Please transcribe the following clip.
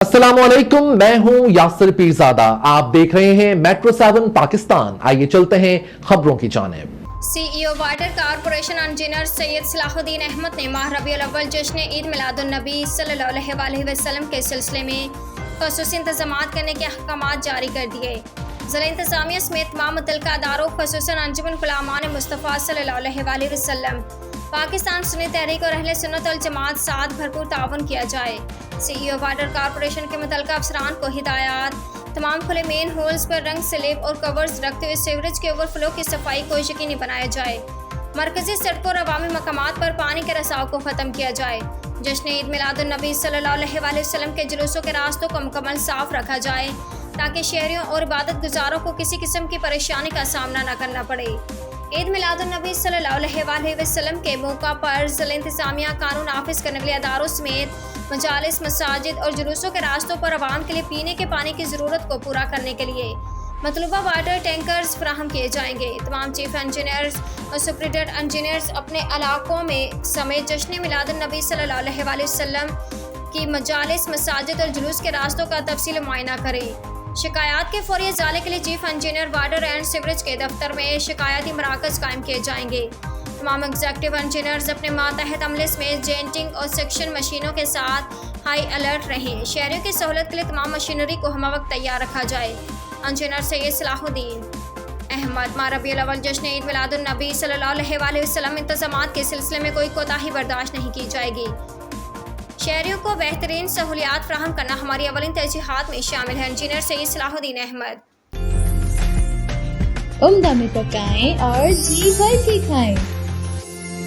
अस्सलामुअलैकुम, मैं हूं यासिर पीरजादा। आप देख रहे हैं मेट्रो 7 पाकिस्तान। आइए चलते हैं खबरों की जानिब। CEO water corporation engineer Syed Salahuddin Ahmed ने माह रबीउल अव्वल जश्न ईद मिलादुन्नबी सल्लल्लाहु अलैहि वसल्लम के सिलसिले में खसूसी इंतजामात करने के अहकामात जारी कर दिए। ज़िला इंतजामिया समेत तमाम मुतल्लिका अदारों खसूसन अंजुमन गुलामान मुस्तफ़ा सल्लल्लाहु अलैहि वसल्लम, पाकिस्तान सुन्नी तहरीक और अहले सुन्नत वल जमात साथ भरपूर ताउन किया जाए। सीईओ वाटर कारपोरेशन के मुतल्लिका अफसरान को हिदायत, तमाम खुले मेन होल्स पर रंग स्लिप और कवर्स रखते हुए सीवरेज के ओवरफ्लो की सफाई को यकीनी बनाया जाए। मरकजी सड़कों और अवामी मकामात पर पानी के रसाव को ख़त्म किया जाए। जश्न ईद मिलादुन्नबी सल्लल्लाहु अलैहि वसल्लम के जुलूसों के रास्तों को मुकम्मल साफ रखा जाए ताकि शहरियों और इबादत गुजारों को किसी किस्म की परेशानी का सामना न करना पड़े। ईद मिलादुन्नबी सल्लल्लाहु अलैहि वसल्लम के मौका पर ज़िला इंतजामिया कानून नाफिज करने वाले अदारों समेत मजालिस, मसाजिद और जुलूसों के रास्तों पर आवाम के लिए पीने के पानी की ज़रूरत को पूरा करने के लिए मतलूबा वाटर टैंकर्स फराहम किए जाएंगे। तमाम चीफ इंजीनियर्स और सुपरिटेंडेंट इंजीनियर्स अपने इलाकों में समेत जश्न मिलादुन्नबी सल्लल्लाहु अलैहि वसल्लम की मजालिस, मसाजिद और जुलूस के रास्तों का तफसील मुआयना करें। शिकायत के फौरी इजाले के लिए chief engineer water and sewerage के दफ्तर में शिकायती मराकज कायम किए जाएंगे। तमाम एग्जीक्यूटिव इंजीनियर्स अपने मातहत अमले में जेंटिंग और सेक्शन मशीनों के साथ हाई अलर्ट रहें। शहरियों की सहूलत के लिए तमाम मशीनरी को हम वक्त तैयार रखा जाए। इंजीनियर सैयद सलाहुद्दीन अहमद। माह रबीउल अव्वल जश्न ईद मिलादुन्नबी सल्लल्लाहु अलैहि वसल्लम इंतजामात के सिलसिले में कोई कोताही बर्दाश्त नहीं की जाएगी। शहरियों को बेहतरीन सहूलियात फराहम करना हमारी अवलिन तरजीहात में शामिल है। इंजीनियर सैयद सलाहुद्दीन अहमद। उम्दा में पकाएं और जी भर के खाएं।